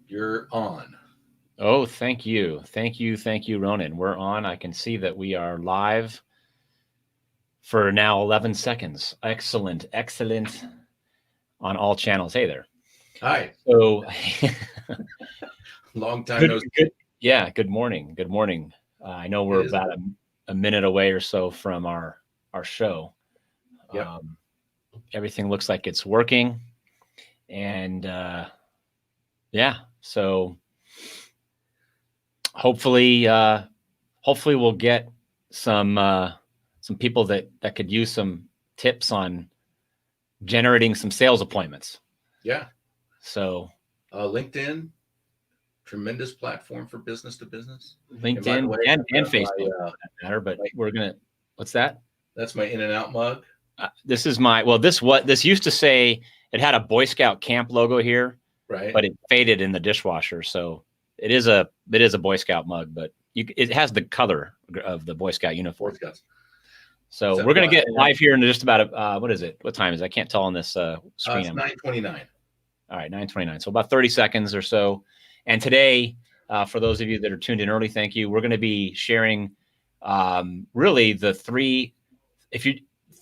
You're on. Oh, thank you. Thank you. Thank you, Ronan. We're on. I can see that we are live for now 11 seconds. Excellent. Excellent on all channels. Hey there. Hi. So, Long time no see. Yeah, good morning. Good morning. I know we're about a minute away or so from our show. Yep. Everything looks like it's working. And yeah, so hopefully we'll get some people that could use some tips on generating some sales appointments. Yeah. So LinkedIn, tremendous platform for business to business. LinkedIn and Facebook, for that matter. But we're gonna. What's that? That's my In-N-Out mug. This is my. Well, this used to say. It had a Boy Scout camp logo here, right? But it faded in the dishwasher, so it is a Boy Scout mug, but it has the color of the Boy Scout uniform. Boy Scouts. So we're going to get live here in just about what is it? What time is it? I can't tell on this screen. It's 9:29. All right, 9:29. So about 30 seconds or so. And today, for those of you that are tuned in early, thank you. We're going to be sharing really the three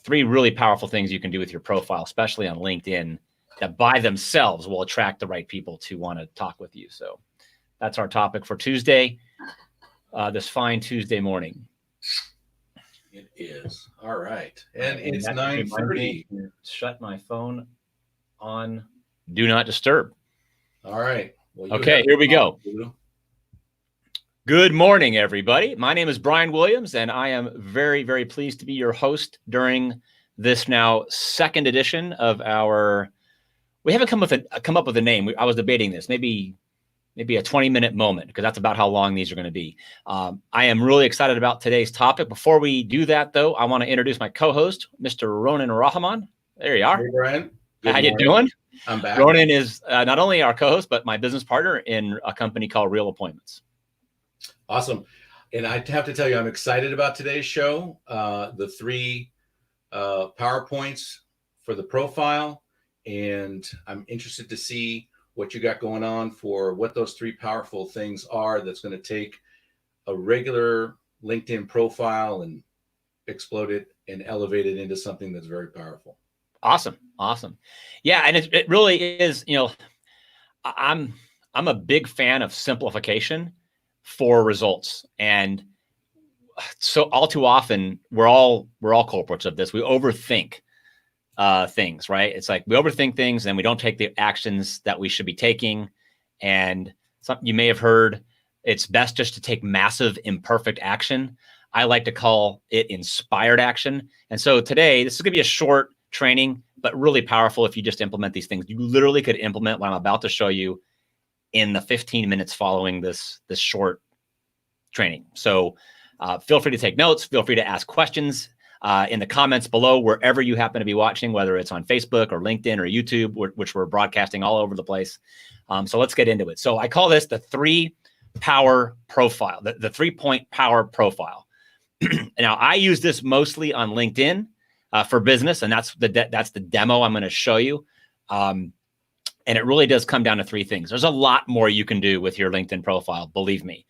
really powerful things you can do with your profile, especially on LinkedIn, that by themselves will attract the right people to want to talk with you. So that's our topic for Tuesday, this fine Tuesday morning. It is. All right. And it's 9:30. Shut my phone on Do Not Disturb. All right. Well, okay, here we go. Good morning, everybody. My name is Brian Williams, and I am very, very pleased to be your host during this now second edition of our. We haven't come up with a name. I was debating this. Maybe a 20-minute moment, because that's about how long these are going to be. I am really excited about today's topic. Before we do that, though, I want to introduce my co-host, Mr. Ronan Rahman. There you are. Hey, Brian. How you doing? I'm back. Ronan is not only our co-host, but my business partner in a company called Real Appointments. Awesome. And I have to tell you, I'm excited about today's show. The three PowerPoints for the profile, and I'm interested to see what you got going on for what those three powerful things are that's going to take a regular LinkedIn profile and explode it and elevate it into something that's very powerful. Awesome. Yeah. And it really is, I'm a big fan of simplification for results. And so all too often we're all culprits of this. We overthink things, right? It's like we overthink things and we don't take the actions that we should be taking. And you may have heard, it's best just to take massive imperfect action. I like to call it inspired action. And so today, this is going to be a short training, but really powerful if you just implement these things. You literally could implement what I'm about to show you in the 15 minutes following this short training. So feel free to take notes. Feel free to ask questions in the comments below, wherever you happen to be watching, whether it's on Facebook or LinkedIn or YouTube, which we're broadcasting all over the place. So let's get into it. So I call this the 3-power profile, the 3-point power profile. Now, I use this mostly on LinkedIn for business, and that's the demo I'm going to show you. And it really does come down to 3 things. There's a lot more you can do with your LinkedIn profile, believe me.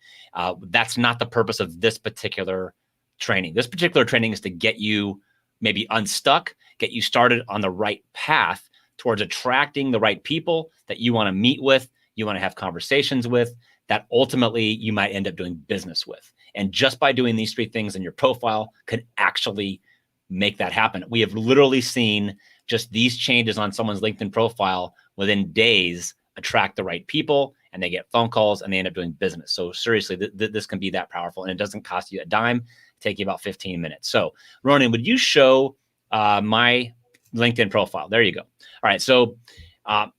That's not the purpose of this particular training. This particular training is to get you maybe unstuck, get you started on the right path towards attracting the right people that you want to meet with, you want to have conversations with, that ultimately you might end up doing business with. And just by doing these 3 things in your profile could actually make that happen. We have literally seen just these changes on someone's LinkedIn profile within days attract the right people, and they get phone calls and they end up doing business. So seriously, this can be that powerful, and it doesn't cost you a dime. Take you about 15 minutes. So Ronan, would you show my LinkedIn profile? There you go. All right. So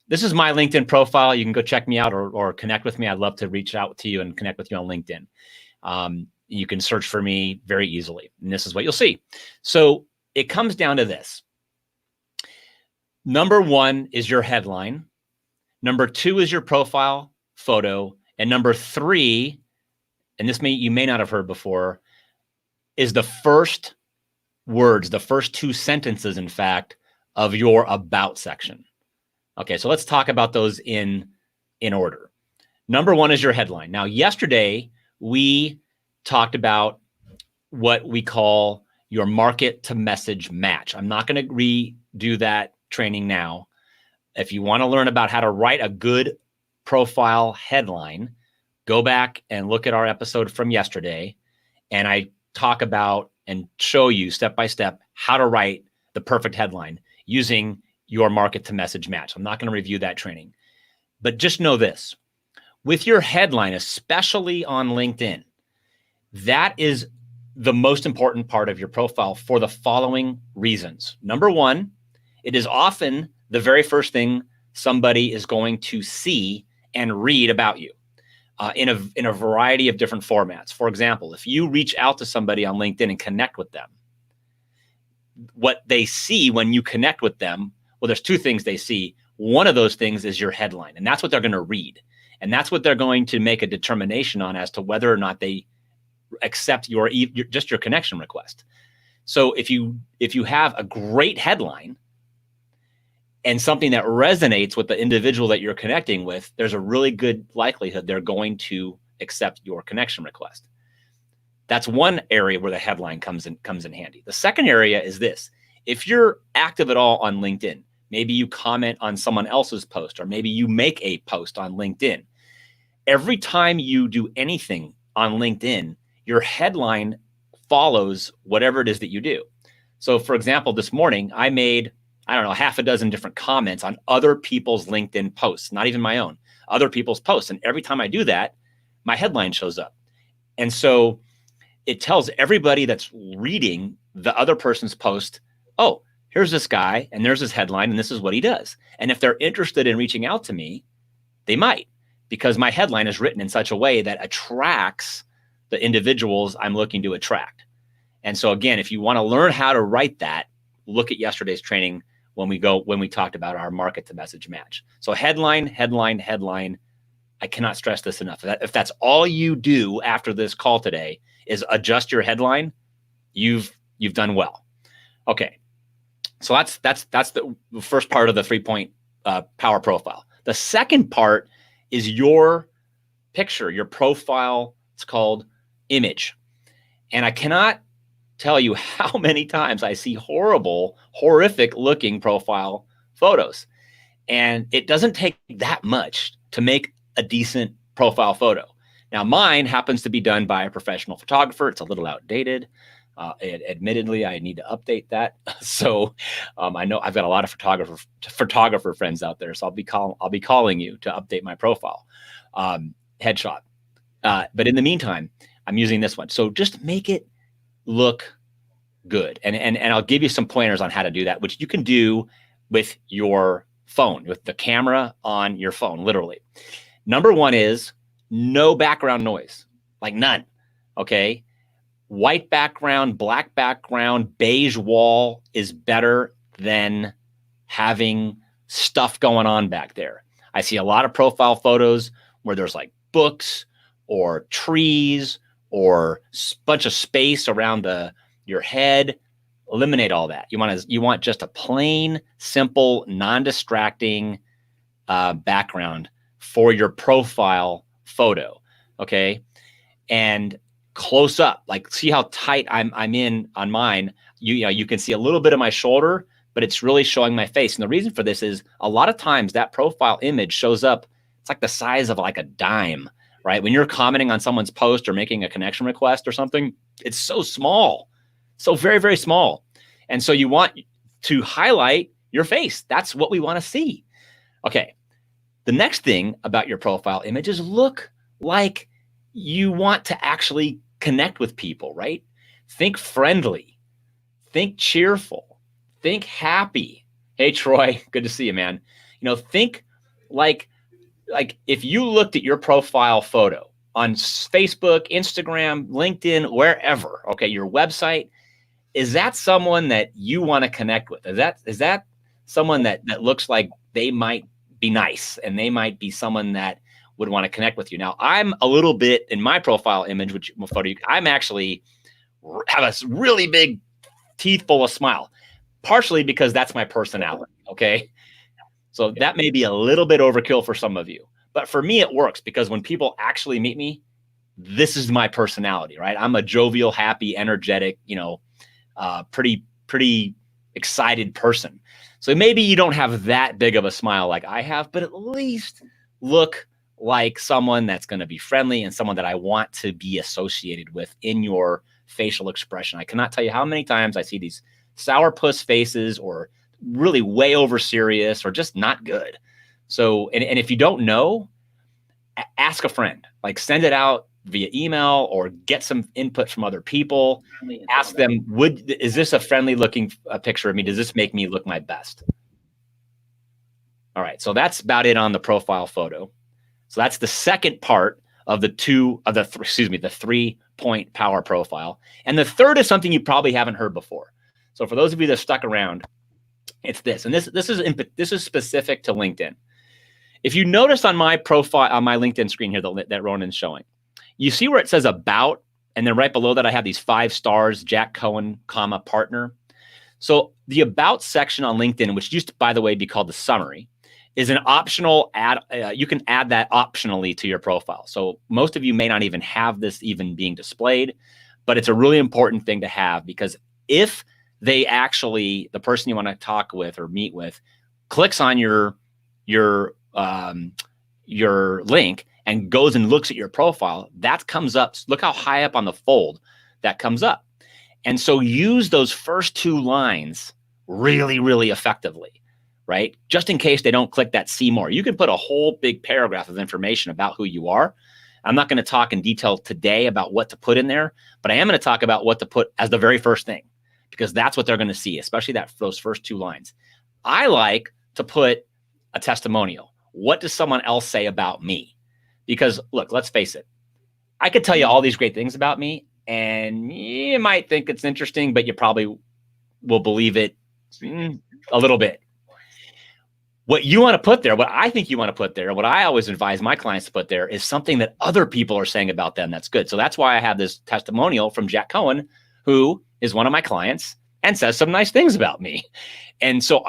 this is my LinkedIn profile. You can go check me out or connect with me. I'd love to reach out to you and connect with you on LinkedIn. You can search for me very easily, and this is what you'll see. So it comes down to this. Number 1 is your headline. Number 2 is your profile photo. And number 3, and you may not have heard before, is the first words, the first 2 sentences, in fact, of your about section. Okay, so let's talk about those in order. Number one is your headline. Now, yesterday we talked about what we call your market to message match. I'm not going to redo that training now. If you want to learn about how to write a good profile headline, go back and look at our episode from yesterday. And I talk about and show you step by step how to write the perfect headline using your market to message match. I'm not going to review that training, but just know this. With your headline, especially on LinkedIn, that is the most important part of your profile for the following reasons. Number one, it is often the very first thing somebody is going to see and read about you in a variety of different formats. For example, if you reach out to somebody on LinkedIn and connect with them, what they see when you connect with them, well, there's two things they see. One of those things is your headline, and that's what they're going to read. And that's what they're going to make a determination on as to whether or not they accept your connection request. So if you have a great headline and something that resonates with the individual that you're connecting with, there's a really good likelihood they're going to accept your connection request. That's one area where the headline comes in handy. The second area is this. If you're active at all on LinkedIn, maybe you comment on someone else's post, or maybe you make a post on LinkedIn. Every time you do anything on LinkedIn, your headline follows whatever it is that you do. So for example, this morning, I made, half a dozen different comments on other people's LinkedIn posts, not even my own, other people's posts. And every time I do that, my headline shows up. And so it tells everybody that's reading the other person's post, oh, here's this guy and there's his headline and this is what he does. And if they're interested in reaching out to me, they might, because my headline is written in such a way that attracts the individuals I'm looking to attract. And so again, if you want to learn how to write that, look at yesterday's training when we talked about our market to message match. So headline, headline, headline. I cannot stress this enough. If that's all you do after this call today is adjust your headline, you've done well. Okay. So that's the first part of the 3-point power profile. The second part is your picture, your profile. It's called image. And I cannot tell you how many times I see horrific looking profile photos. And it doesn't take that much to make a decent profile photo. Now, mine happens to be done by a professional photographer. It's a little outdated. Admittedly, I need to update that. So I know I've got a lot of photographer friends out there. So I'll be calling you to update my profile headshot. But in the meantime, I'm using this one. So just make it look good. And I'll give you some pointers on how to do that, which you can do with your phone, with the camera on your phone, literally. Number one is no background noise, like none. Okay. White background, black background, beige wall is better than having stuff going on back there. I see a lot of profile photos where there's like books or trees or a bunch of space around your head. Eliminate all that. You want just a plain, simple, non-distracting background for your profile photo. Okay. And close up, like see how tight I'm in on mine. You can see a little bit of my shoulder, but it's really showing my face. And the reason for this is a lot of times that profile image shows up. It's like the size of like a dime, right? When you're commenting on someone's post or making a connection request or something, it's so small, so very, very small. And so you want to highlight your face. That's what we want to see. Okay. The next thing about your profile image is look like you want to actually connect with people, right? Think friendly, think cheerful, think happy. Hey, Troy, good to see you, man. Think like if you looked at your profile photo on Facebook, Instagram, LinkedIn, wherever, okay, your website, is that someone that you want to connect with? Is that someone that looks like they might be nice and they might be someone that would want to connect with you? Now, I'm a little bit in my profile image, which photo I'm actually have a really big teeth full of smile, partially because that's my personality. Okay. So that may be a little bit overkill for some of you, But for me, it works because when people actually meet me, this is my personality, right? I'm a jovial, happy, energetic, pretty excited person. So maybe you don't have that big of a smile like I have, but at least look like someone that's going to be friendly and someone that I want to be associated with in your facial expression. I cannot tell you how many times I see these sourpuss faces or really way over serious or just not good. So, and if you don't know, ask a friend, like send it out via email or get some input from other people. Ask them, is this a friendly looking picture of me? Does this make me look my best? All right. So that's about it on the profile photo. So that's the second part of the 3-point power profile. And the third is something you probably haven't heard before. So for those of you that stuck around, it's this, and this is specific to LinkedIn. If you notice on my profile, on my LinkedIn screen here that Ronan's showing, you see where it says about, and then right below that, I have these 5 stars, Jack Cohen, partner. So the about section on LinkedIn, which used to, by the way, be called the summary, is an optional add. You can add that optionally to your profile. So most of you may not even have this even being displayed, but it's a really important thing to have, because if they actually, the person you want to talk with or meet with, clicks on your link and goes and looks at your profile, that comes up. Look how high up on the fold that comes up. And so use those first 2 lines really, really effectively, right? Just in case they don't click that see more. You can put a whole big paragraph of information about who you are. I'm not going to talk in detail today about what to put in there, but I am going to talk about what to put as the very first thing, because that's what they're going to see, especially those first 2 lines. I like to put a testimonial. What does someone else say about me? Because look, let's face it. I could tell you all these great things about me, and you might think it's interesting, but you probably will believe it a little bit. What you want to put there, what I think you want to put there, what I always advise my clients to put there, is something that other people are saying about them that's good. So that's why I have this testimonial from Jack Cohen, who is one of my clients and says some nice things about me. And so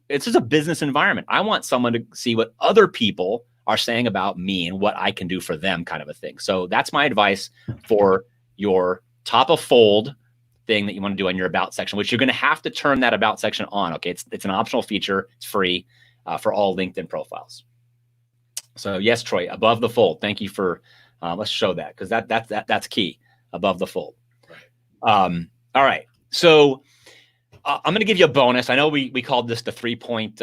it's just a business environment. I want someone to see what other people are saying about me and what I can do for them, kind of a thing. So that's my advice for your top of fold thing that you want to do on your about section, which you're going to have to turn that about section on. Okay. It's an optional feature. It's free for all LinkedIn profiles. So yes, Troy, above the fold. Thank you for, let's show that, because that's key, above the fold. All right. So I'm going to give you a bonus. I know we called this the 3-point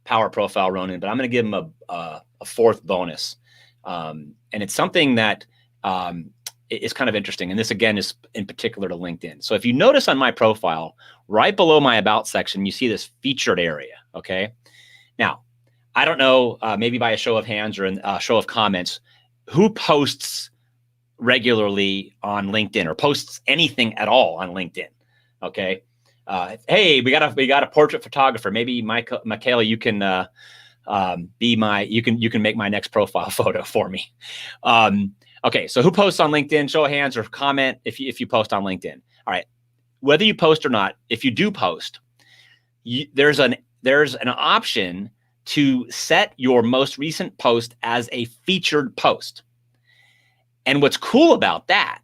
power profile, Ronan, but I'm going to give him a 4th bonus. And it's something that is kind of interesting. And this, again, is in particular to LinkedIn. So if you notice on my profile, right below my about section, you see this featured area. Okay. Now, I don't know, maybe by a show of hands or a show of comments, who posts regularly on LinkedIn or posts anything at all on LinkedIn. Okay. Hey, we got a portrait photographer. Maybe Michaela, you can you can make my next profile photo for me. Okay. So who posts on LinkedIn? Show of hands or comment if you post on LinkedIn. All right. Whether you post or not, if you do post, there's an option to set your most recent post as a featured post. And what's cool about that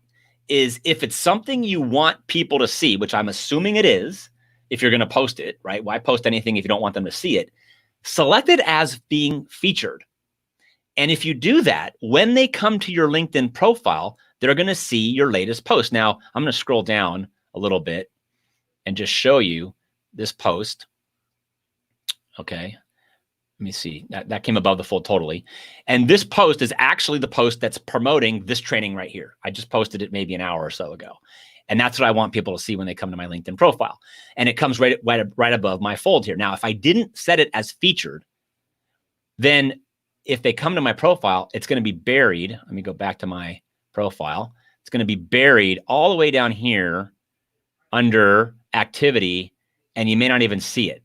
is if it's something you want people to see, which I'm assuming it is, if you're going to post it, right? Why post anything if you don't want them to see it? Select it as being featured. And if you do that, when they come to your LinkedIn profile, they're going to see your latest post. Now, I'm going to scroll down a little bit and just show you this post. Okay. Let me see. That came above the fold totally. And this post is actually the post that's promoting this training right here. I just posted it maybe an hour or so ago. And that's what I want people to see when they come to my LinkedIn profile. And it comes right above my fold here. Now, if I didn't set it as featured, then if they come to my profile, it's going to be buried. Let me go back to my profile. It's going to be buried all the way down here under activity, and you may not even see it.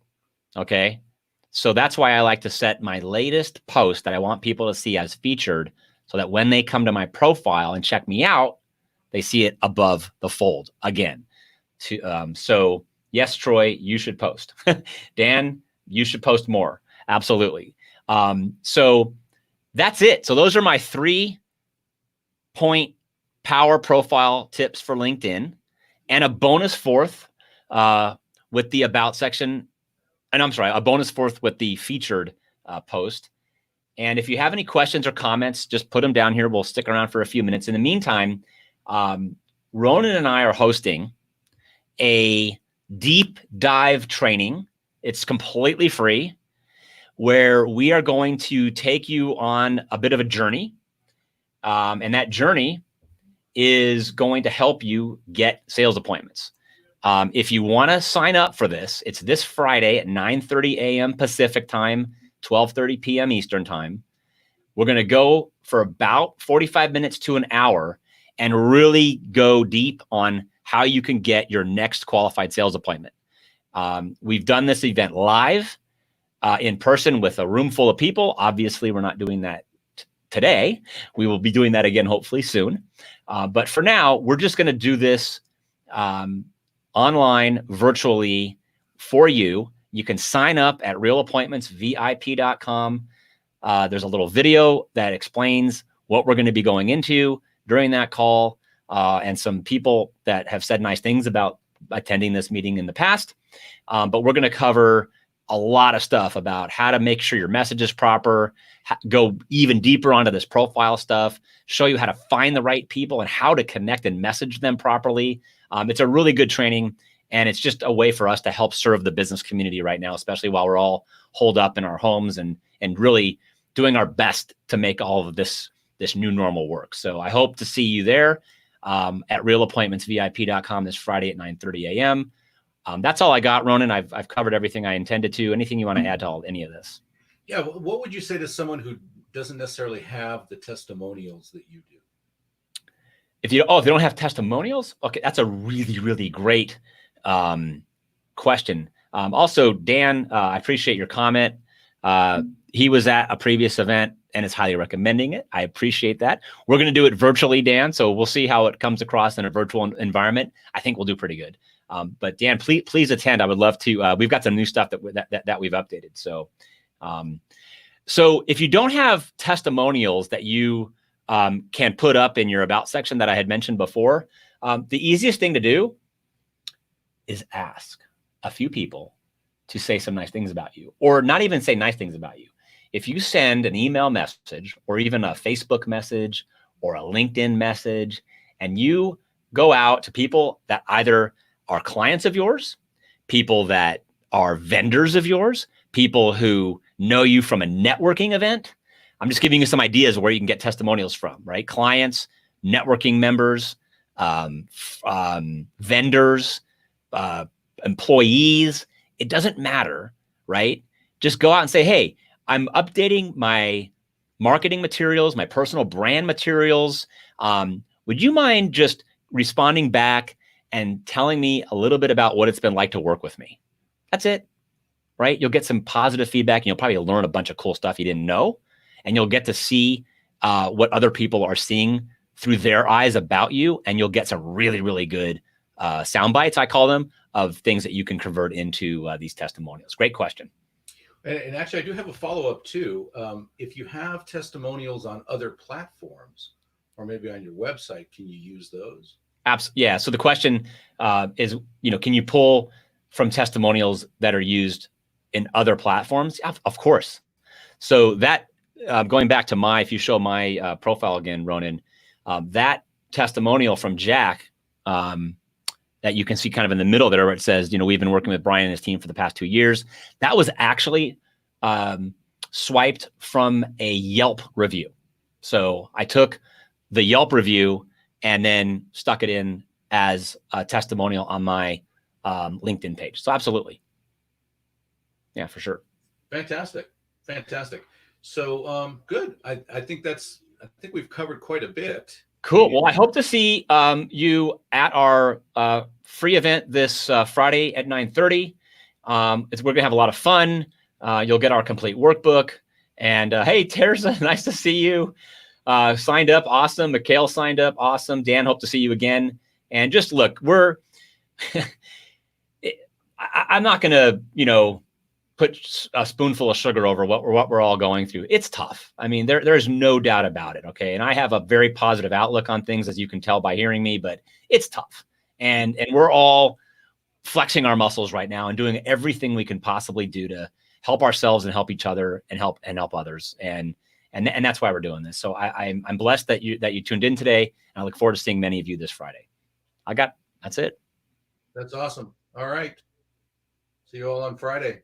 Okay. So that's why I like to set my latest post that I want people to see as featured, so that when they come to my profile and check me out, they see it above the fold again. So yes, Troy, you should post. Dan, you should post more. Absolutely. So that's it. So those are my 3-point power profile tips for LinkedIn, and a bonus fourth with the about section. And I'm sorry, a bonus fourth with the featured post. And if you have any questions or comments, just put them down here. We'll stick around for a few minutes. In the meantime, Ronan and I are hosting a deep dive training. It's completely free, where we are going to take you on a bit of a journey. And that journey is going to help you get sales appointments. If you want to sign up for this, it's this Friday at 9:30 a.m. Pacific time, 12:30 p.m. Eastern time. We're going to go for about 45 minutes to an hour and really go deep on how you can get your next qualified sales appointment. We've done this event live in person with a room full of people. Obviously, we're not doing that today. We will be doing that again, hopefully soon. But for now, we're just going to do this online, virtually for you. You can sign up at realappointmentsvip.com. There's a little video that explains what we're going to be going into during that call, and some people that have said nice things about attending this meeting in the past. But we're going to cover a lot of stuff about how to make sure your message is proper, go even deeper onto this profile stuff, show you how to find the right people and how to connect and message them properly. It's a really good training, and it's just a way for us to help serve the business community right now, especially while we're all holed up in our homes and really doing our best to make all of this new normal work. So I hope to see you there at realappointmentsvip.com this Friday at 9:30 a.m. That's all I got, Ronan. I've covered everything I intended to. Anything you want to add to any of this? Yeah. What would you say to someone who doesn't necessarily have the testimonials that you do? If they don't have testimonials, okay, that's a really, really great question. Also, Dan, I appreciate your comment. He was at a previous event and is highly recommending it. I appreciate that. We're going to do it virtually, Dan, so we'll see how it comes across in a virtual environment. I think we'll do pretty good. But Dan, please attend. I would love to. We've got some new stuff that we've updated. So if you don't have testimonials that you can put up in your about section that I had mentioned before, the easiest thing to do is ask a few people to say some nice things about you, or not even say nice things about you. If you send an email message or even a Facebook message or a LinkedIn message, and you go out to people that either are clients of yours, people that are vendors of yours, people who know you from a networking event. I'm just giving you some ideas where you can get testimonials from, right? Clients, networking members, vendors, employees. It doesn't matter, right? Just go out and say, hey, I'm updating my marketing materials, my personal brand materials. Would you mind just responding back and telling me a little bit about what it's been like to work with me? That's it, right? You'll get some positive feedback, and you'll probably learn a bunch of cool stuff you didn't know, and you'll get to see what other people are seeing through their eyes about you, and you'll get some really, really good sound bites, I call them, of things that you can convert into these testimonials. Great question. And actually, I do have a follow-up too. If you have testimonials on other platforms or maybe on your website, can you use those? Yeah. So the question is, can you pull from testimonials that are used in other platforms? Of course. So that going back to if you show my profile again, Ronan, that testimonial from Jack that you can see kind of in the middle there where it says, we've been working with Brian and his team for the past 2 years. That was actually swiped from a Yelp review. So I took the Yelp review and then stuck it in as a testimonial on my LinkedIn page. So absolutely. Yeah, for sure. Fantastic. So good. I think we've covered quite a bit. Cool. Well, I hope to see you at our free event this Friday at 9:30. We're going to have a lot of fun. You'll get our complete workbook. And hey, Teresa, nice to see you. Signed up. Awesome. Mikhail signed up. Awesome. Dan, hope to see you again. And just look, I'm not going to, put a spoonful of sugar over what we're all going through. It's tough. I mean, there's no doubt about it. Okay. And I have a very positive outlook on things, as you can tell by hearing me, but it's tough. And we're all flexing our muscles right now and doing everything we can possibly do to help ourselves and help each other and help others. And that's why we're doing this. So I'm blessed that you tuned in today. And I look forward to seeing many of you this Friday. That's it. That's awesome. All right. See you all on Friday.